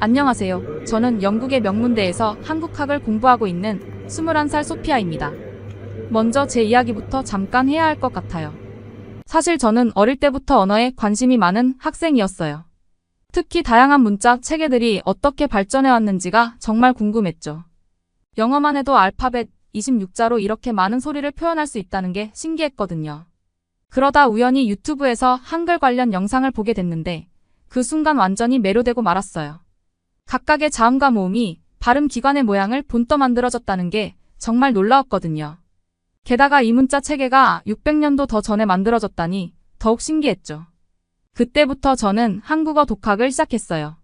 안녕하세요. 저는 영국의 명문대에서 한국학을 공부하고 있는 21살 소피아입니다. 먼저 제 이야기부터 잠깐 해야 할 것 같아요. 사실 저는 어릴 때부터 언어에 관심이 많은 학생이었어요. 특히 다양한 문자 체계들이 어떻게 발전해 왔는지가 정말 궁금했죠. 영어만 해도 알파벳 26자로 이렇게 많은 소리를 표현할 수 있다는 게 신기했거든요. 그러다 우연히 유튜브에서 한글 관련 영상을 보게 됐는데 그 순간 완전히 매료되고 말았어요. 각각의 자음과 모음이 발음 기관의 모양을 본떠 만들어졌다는 게 정말 놀라웠거든요. 게다가 이 문자 체계가 600년도 더 전에 만들어졌다니 더욱 신기했죠. 그때부터 저는 한국어 독학을 시작했어요.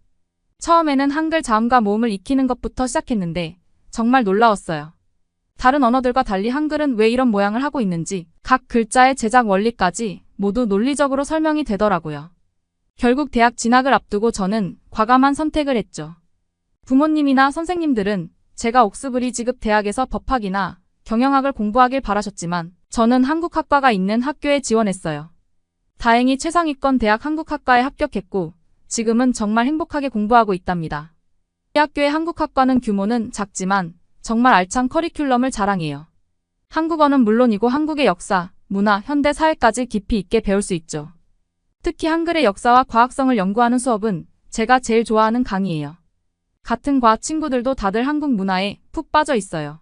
처음에는 한글 자음과 모음을 익히는 것부터 시작했는데 정말 놀라웠어요. 다른 언어들과 달리 한글은 왜 이런 모양을 하고 있는지 각 글자의 제작 원리까지 모두 논리적으로 설명이 되더라고요. 결국 대학 진학을 앞두고 저는 과감한 선택을 했죠. 부모님이나 선생님들은 제가 옥스브리 지급 대학에서 법학이나 경영학을 공부하길 바라셨지만 저는 한국학과가 있는 학교에 지원했어요. 다행히 최상위권 대학 한국학과에 합격했고 지금은 정말 행복하게 공부하고 있답니다. 이 학교의 한국학과는 규모는 작지만 정말 알찬 커리큘럼을 자랑해요. 한국어는 물론이고 한국의 역사, 문화, 현대 사회까지 깊이 있게 배울 수 있죠. 특히 한글의 역사와 과학성을 연구하는 수업은 제가 제일 좋아하는 강의예요. 같은 과 친구들도 다들 한국 문화에 푹 빠져 있어요.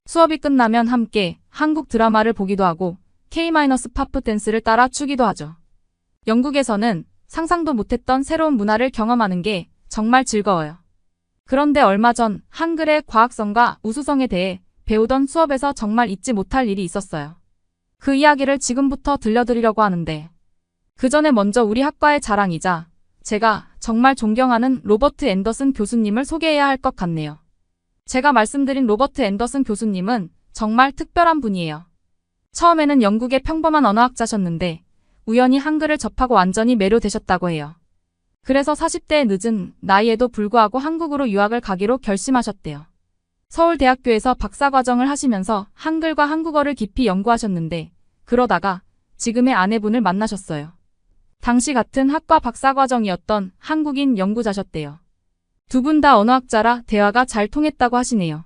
수업이 끝나면 함께 한국 드라마를 보기도 하고 K-팝 댄스를 따라 추기도 하죠. 영국에서는 상상도 못했던 새로운 문화를 경험하는 게 정말 즐거워요. 그런데 얼마 전 한글의 과학성과 우수성에 대해 배우던 수업에서 정말 잊지 못할 일이 있었어요. 그 이야기를 지금부터 들려드리려고 하는데 그 전에 먼저 우리 학과의 자랑이자 제가 정말 존경하는 로버트 앤더슨 교수님을 소개해야 할 것 같네요. 제가 말씀드린 로버트 앤더슨 교수님은 정말 특별한 분이에요. 처음에는 영국의 평범한 언어학자셨는데 우연히 한글을 접하고 완전히 매료되셨다고 해요. 그래서 40대의 늦은 나이에도 불구하고 한국으로 유학을 가기로 결심하셨대요. 서울대학교에서 박사과정을 하시면서 한글과 한국어를 깊이 연구하셨는데 그러다가 지금의 아내분을 만나셨어요. 당시 같은 학과 박사과정이었던 한국인 연구자셨대요. 두 분 다 언어학자라 대화가 잘 통했다고 하시네요.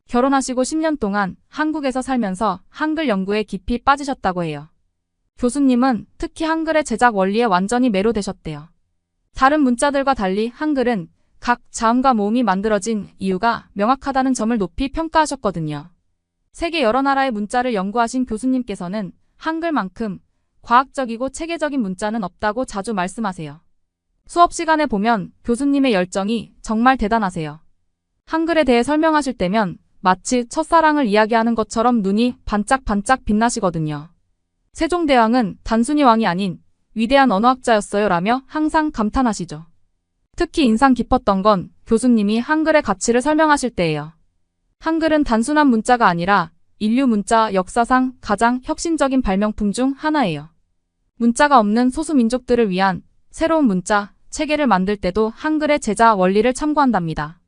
결혼하시고 10년 동안 한국에서 살면서 한글 연구에 깊이 빠지셨다고 해요. 교수님은 특히 한글의 제작 원리에 완전히 매료되셨대요. 다른 문자들과 달리 한글은 각 자음과 모음이 만들어진 이유가 명확하다는 점을 높이 평가하셨거든요. 세계 여러 나라의 문자를 연구하신 교수님께서는 한글만큼 과학적이고 체계적인 문자는 없다고 자주 말씀하세요. 수업 시간에 보면 교수님의 열정이 정말 대단하세요. 한글에 대해 설명하실 때면 마치 첫사랑을 이야기하는 것처럼 눈이 반짝반짝 빛나시거든요. 세종대왕은 단순히 왕이 아닌 위대한 언어학자였어요 라며 항상 감탄하시죠. 특히 인상 깊었던 건 교수님이 한글의 가치를 설명하실 때예요. 한글은 단순한 문자가 아니라 인류 문자 역사상 가장 혁신적인 발명품 중 하나예요. 문자가 없는 소수민족들을 위한 새로운 문자, 체계를 만들 때도 한글의 제자 원리를 참고한답니다.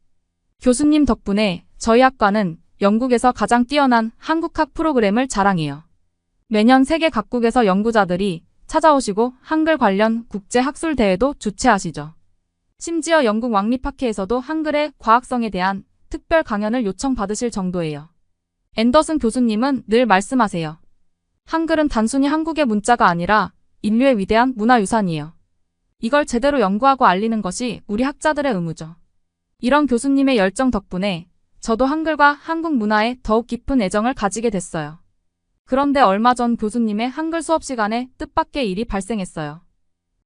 교수님 덕분에 저희 학과는 영국에서 가장 뛰어난 한국학 프로그램을 자랑해요. 매년 세계 각국에서 연구자들이 찾아오시고 한글 관련 국제학술대회도 주최하시죠. 심지어 영국 왕립학회에서도 한글의 과학성에 대한 특별 강연을 요청받으실 정도예요. 앤더슨 교수님은 늘 말씀하세요. 한글은 단순히 한국의 문자가 아니라 인류의 위대한 문화유산이에요. 이걸 제대로 연구하고 알리는 것이 우리 학자들의 의무죠. 이런 교수님의 열정 덕분에 저도 한글과 한국 문화에 더욱 깊은 애정을 가지게 됐어요. 그런데 얼마 전 교수님의 한글 수업 시간에 뜻밖의 일이 발생했어요.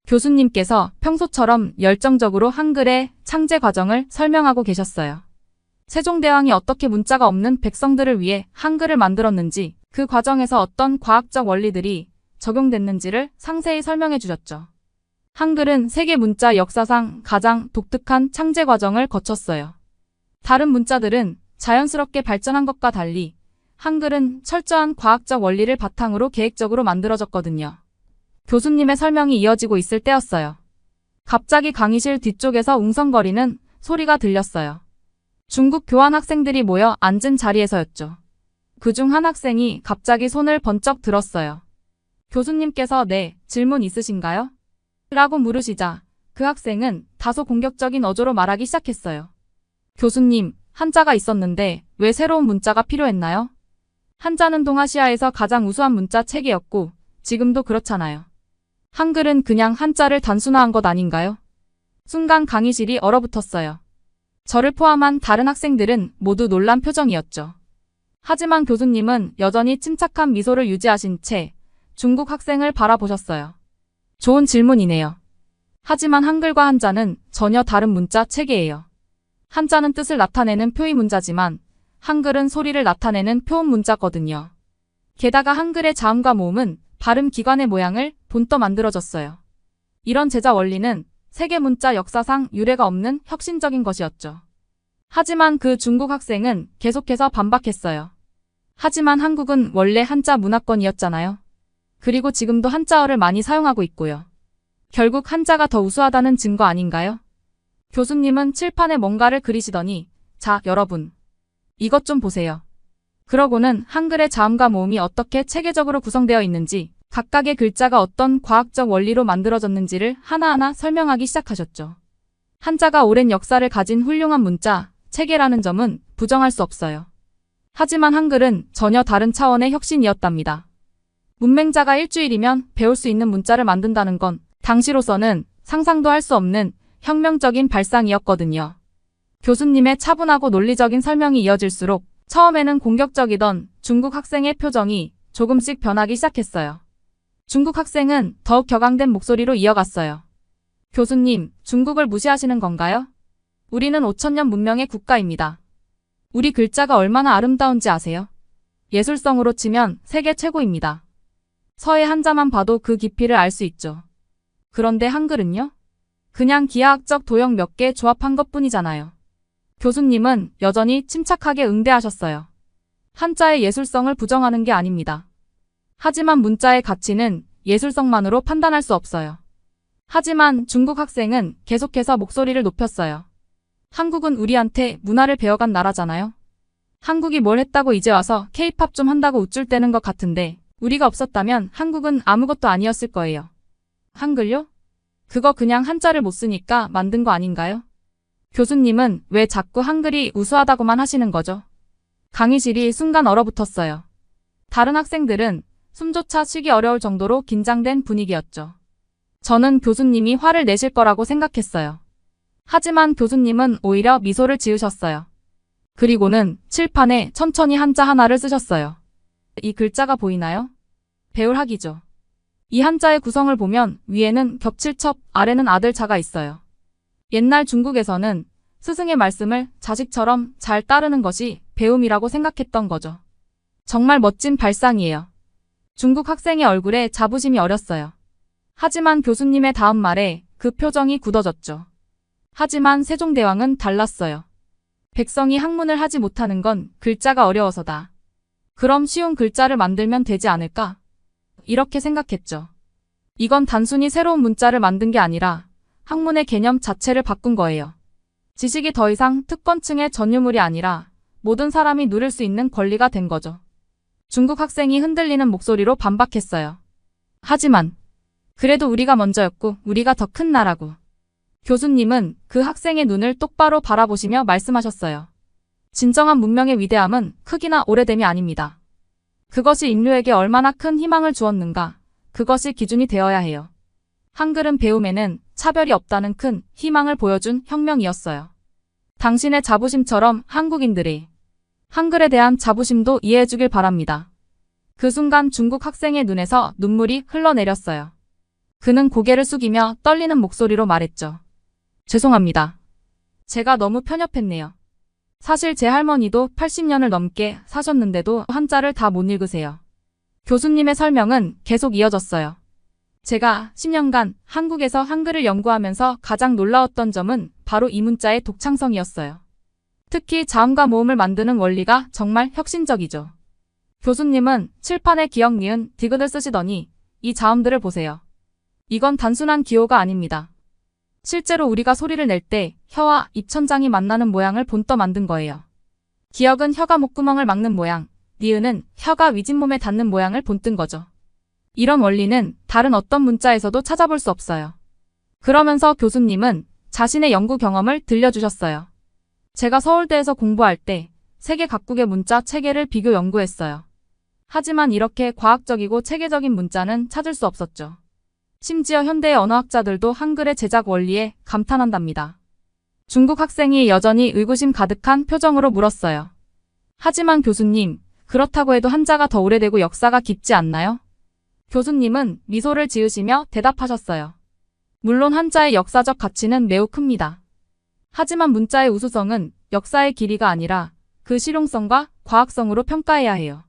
교수님께서 평소처럼 열정적으로 한글의 창제 과정을 설명하고 계셨어요. 세종대왕이 어떻게 문자가 없는 백성들을 위해 한글을 만들었는지, 그 과정에서 어떤 과학적 원리들이 적용됐는지를 상세히 설명해 주셨죠. 한글은 세계 문자 역사상 가장 독특한 창제 과정을 거쳤어요. 다른 문자들은 자연스럽게 발전한 것과 달리 한글은 철저한 과학적 원리를 바탕으로 계획적으로 만들어졌거든요. 교수님의 설명이 이어지고 있을 때였어요. 갑자기 강의실 뒤쪽에서 웅성거리는 소리가 들렸어요. 중국 교환 학생들이 모여 앉은 자리에서였죠. 그중 한 학생이 갑자기 손을 번쩍 들었어요. 교수님께서 네, 질문 있으신가요? 라고 물으시자 그 학생은 다소 공격적인 어조로 말하기 시작했어요. 교수님, 한자가 있었는데 왜 새로운 문자가 필요했나요? 한자는 동아시아에서 가장 우수한 문자 체계였고 지금도 그렇잖아요. 한글은 그냥 한자를 단순화한 것 아닌가요? 순간 강의실이 얼어붙었어요. 저를 포함한 다른 학생들은 모두 놀란 표정이었죠. 하지만 교수님은 여전히 침착한 미소를 유지하신 채 중국 학생을 바라보셨어요. 좋은 질문이네요. 하지만 한글과 한자는 전혀 다른 문자 체계예요. 한자는 뜻을 나타내는 표의 문자지만 한글은 소리를 나타내는 표음 문자거든요. 게다가 한글의 자음과 모음은 발음 기관의 모양을 본떠 만들어졌어요. 이런 제자 원리는 세계 문자 역사상 유례가 없는 혁신적인 것이었죠. 하지만 그 중국 학생은 계속해서 반박했어요. 하지만 한국은 원래 한자 문화권이었잖아요. 그리고 지금도 한자어를 많이 사용하고 있고요. 결국 한자가 더 우수하다는 증거 아닌가요? 교수님은 칠판에 뭔가를 그리시더니 자, 여러분. 이것 좀 보세요. 그러고는 한글의 자음과 모음이 어떻게 체계적으로 구성되어 있는지, 각각의 글자가 어떤 과학적 원리로 만들어졌는지를 하나하나 설명하기 시작하셨죠. 한자가 오랜 역사를 가진 훌륭한 문자, 체계라는 점은 부정할 수 없어요. 하지만 한글은 전혀 다른 차원의 혁신이었답니다. 문맹자가 일주일이면 배울 수 있는 문자를 만든다는 건 당시로서는 상상도 할 수 없는 혁명적인 발상이었거든요. 교수님의 차분하고 논리적인 설명이 이어질수록 처음에는 공격적이던 중국 학생의 표정이 조금씩 변하기 시작했어요. 중국 학생은 더욱 격앙된 목소리로 이어갔어요. 교수님, 중국을 무시하시는 건가요? 우리는 5천년 문명의 국가입니다. 우리 글자가 얼마나 아름다운지 아세요? 예술성으로 치면 세계 최고입니다. 서예 한자만 봐도 그 깊이를 알 수 있죠. 그런데 한글은요? 그냥 기하학적 도형 몇 개 조합한 것뿐이잖아요. 교수님은 여전히 침착하게 응대하셨어요. 한자의 예술성을 부정하는 게 아닙니다. 하지만 문자의 가치는 예술성만으로 판단할 수 없어요. 하지만 중국 학생은 계속해서 목소리를 높였어요. 한국은 우리한테 문화를 배워간 나라잖아요. 한국이 뭘 했다고 이제 와서 K-팝 좀 한다고 우쭐대는 것 같은데 우리가 없었다면 한국은 아무것도 아니었을 거예요. 한글요? 그거 그냥 한자를 못 쓰니까 만든 거 아닌가요? 교수님은 왜 자꾸 한글이 우수하다고만 하시는 거죠? 강의실이 순간 얼어붙었어요. 다른 학생들은 숨조차 쉬기 어려울 정도로 긴장된 분위기였죠. 저는 교수님이 화를 내실 거라고 생각했어요. 하지만 교수님은 오히려 미소를 지으셨어요. 그리고는 칠판에 천천히 한자 하나를 쓰셨어요. 이 글자가 보이나요? 배울학이죠. 이 한자의 구성을 보면 위에는 겹칠첩, 아래는 아들자가 있어요. 옛날 중국에서는 스승의 말씀을 자식처럼 잘 따르는 것이 배움이라고 생각했던 거죠. 정말 멋진 발상이에요. 중국 학생의 얼굴에 자부심이 어렸어요. 하지만 교수님의 다음 말에 그 표정이 굳어졌죠. 하지만 세종대왕은 달랐어요. 백성이 학문을 하지 못하는 건 글자가 어려워서다. 그럼 쉬운 글자를 만들면 되지 않을까? 이렇게 생각했죠. 이건 단순히 새로운 문자를 만든 게 아니라 학문의 개념 자체를 바꾼 거예요. 지식이 더 이상 특권층의 전유물이 아니라 모든 사람이 누릴 수 있는 권리가 된 거죠. 중국 학생이 흔들리는 목소리로 반박했어요. 하지만 그래도 우리가 먼저였고 우리가 더 큰 나라고. 교수님은 그 학생의 눈을 똑바로 바라보시며 말씀하셨어요. 진정한 문명의 위대함은 크기나 오래됨이 아닙니다. 그것이 인류에게 얼마나 큰 희망을 주었는가, 그것이 기준이 되어야 해요. 한글은 배움에는 차별이 없다는 큰 희망을 보여준 혁명이었어요. 당신의 자부심처럼 한국인들이 한글에 대한 자부심도 이해해주길 바랍니다. 그 순간 중국 학생의 눈에서 눈물이 흘러내렸어요. 그는 고개를 숙이며 떨리는 목소리로 말했죠. 죄송합니다. 제가 너무 편협했네요. 사실 제 할머니도 80년을 넘게 사셨는데도 한자를 다 못 읽으세요. 교수님의 설명은 계속 이어졌어요. 제가 10년간 한국에서 한글을 연구하면서 가장 놀라웠던 점은 바로 이 문자의 독창성이었어요. 특히 자음과 모음을 만드는 원리가 정말 혁신적이죠. 교수님은 칠판에 기역, 니은, 디귿을 쓰시더니 이 자음들을 보세요. 이건 단순한 기호가 아닙니다. 실제로 우리가 소리를 낼 때 혀와 입천장이 만나는 모양을 본떠 만든 거예요. 기역은 혀가 목구멍을 막는 모양, 니은은 혀가 위진몸에 닿는 모양을 본뜬 거죠. 이런 원리는 다른 어떤 문자에서도 찾아볼 수 없어요. 그러면서 교수님은 자신의 연구 경험을 들려주셨어요. 제가 서울대에서 공부할 때 세계 각국의 문자 체계를 비교 연구했어요. 하지만 이렇게 과학적이고 체계적인 문자는 찾을 수 없었죠. 심지어 현대의 언어학자들도 한글의 제작 원리에 감탄한답니다. 중국 학생이 여전히 의구심 가득한 표정으로 물었어요. 하지만 교수님, 그렇다고 해도 한자가 더 오래되고 역사가 깊지 않나요? 교수님은 미소를 지으시며 대답하셨어요. 물론 한자의 역사적 가치는 매우 큽니다. 하지만 문자의 우수성은 역사의 길이가 아니라 그 실용성과 과학성으로 평가해야 해요.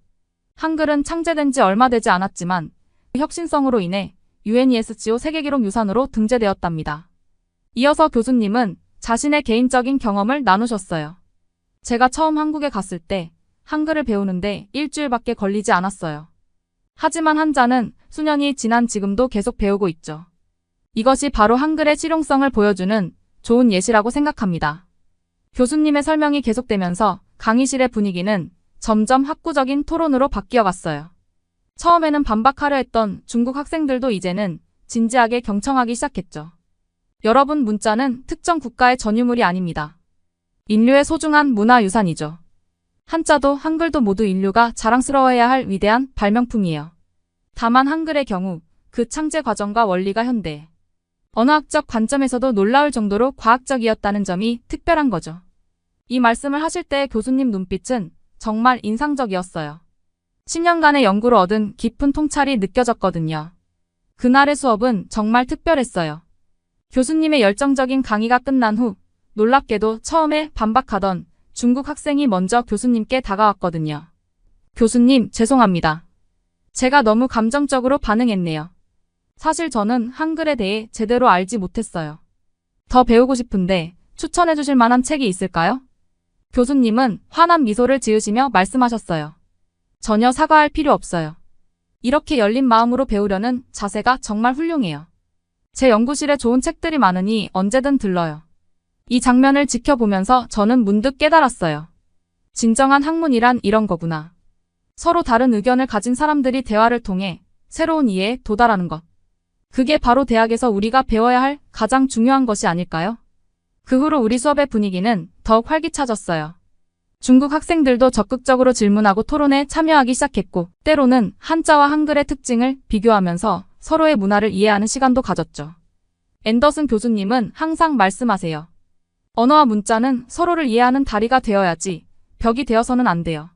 한글은 창제된 지 얼마 되지 않았지만 혁신성으로 인해 UNESCO 세계기록 유산으로 등재되었답니다. 이어서 교수님은 자신의 개인적인 경험을 나누셨어요. 제가 처음 한국에 갔을 때 한글을 배우는데 일주일밖에 걸리지 않았어요. 하지만 한자는 수년이 지난 지금도 계속 배우고 있죠. 이것이 바로 한글의 실용성을 보여주는 좋은 예시라고 생각합니다. 교수님의 설명이 계속되면서 강의실의 분위기는 점점 학구적인 토론으로 바뀌어 갔어요. 처음에는 반박하려 했던 중국 학생들도 이제는 진지하게 경청하기 시작했죠. 여러분, 문자는 특정 국가의 전유물이 아닙니다. 인류의 소중한 문화유산이죠. 한자도 한글도 모두 인류가 자랑스러워해야 할 위대한 발명품이에요. 다만 한글의 경우 그 창제 과정과 원리가 현대, 언어학적 관점에서도 놀라울 정도로 과학적이었다는 점이 특별한 거죠. 이 말씀을 하실 때 교수님 눈빛은 정말 인상적이었어요. 10년간의 연구로 얻은 깊은 통찰이 느껴졌거든요. 그날의 수업은 정말 특별했어요. 교수님의 열정적인 강의가 끝난 후 놀랍게도 처음에 반박하던 중국 학생이 먼저 교수님께 다가왔거든요. 교수님, 죄송합니다. 제가 너무 감정적으로 반응했네요. 사실 저는 한글에 대해 제대로 알지 못했어요. 더 배우고 싶은데 추천해 주실 만한 책이 있을까요? 교수님은 환한 미소를 지으시며 말씀하셨어요. 전혀 사과할 필요 없어요. 이렇게 열린 마음으로 배우려는 자세가 정말 훌륭해요. 제 연구실에 좋은 책들이 많으니 언제든 들러요. 이 장면을 지켜보면서 저는 문득 깨달았어요. 진정한 학문이란 이런 거구나. 서로 다른 의견을 가진 사람들이 대화를 통해 새로운 이해에 도달하는 것. 그게 바로 대학에서 우리가 배워야 할 가장 중요한 것이 아닐까요? 그 후로 우리 수업의 분위기는 더욱 활기차졌어요. 중국 학생들도 적극적으로 질문하고 토론에 참여하기 시작했고, 때로는 한자와 한글의 특징을 비교하면서 서로의 문화를 이해하는 시간도 가졌죠. 앤더슨 교수님은 항상 말씀하세요. 언어와 문자는 서로를 이해하는 다리가 되어야지 벽이 되어서는 안 돼요.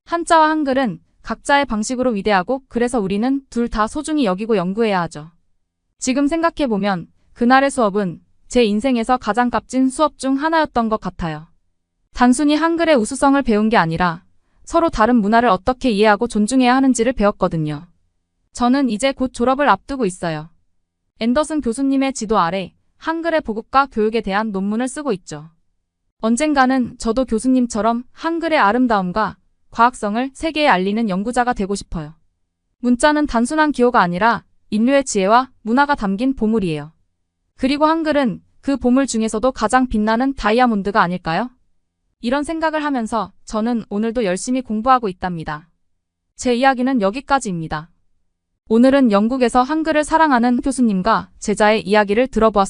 한자와 한글은 각자의 방식으로 위대하고 그래서 우리는 둘 다 소중히 여기고 연구해야 하죠. 지금 생각해보면 그날의 수업은 제 인생에서 가장 값진 수업 중 하나였던 것 같아요. 단순히 한글의 우수성을 배운 게 아니라 서로 다른 문화를 어떻게 이해하고 존중해야 하는지를 배웠거든요. 저는 이제 곧 졸업을 앞두고 있어요. 앤더슨 교수님의 지도 아래 한글의 보급과 교육에 대한 논문을 쓰고 있죠. 언젠가는 저도 교수님처럼 한글의 아름다움과 과학성을 세계에 알리는 연구자가 되고 싶어요. 문자는 단순한 기호가 아니라 인류의 지혜와 문화가 담긴 보물이에요. 그리고 한글은 그 보물 중에서도 가장 빛나는 다이아몬드가 아닐까요? 이런 생각을 하면서 저는 오늘도 열심히 공부하고 있답니다. 제 이야기는 여기까지입니다. 오늘은 영국에서 한글을 사랑하는 교수님과 제자의 이야기를 들어보았습니다.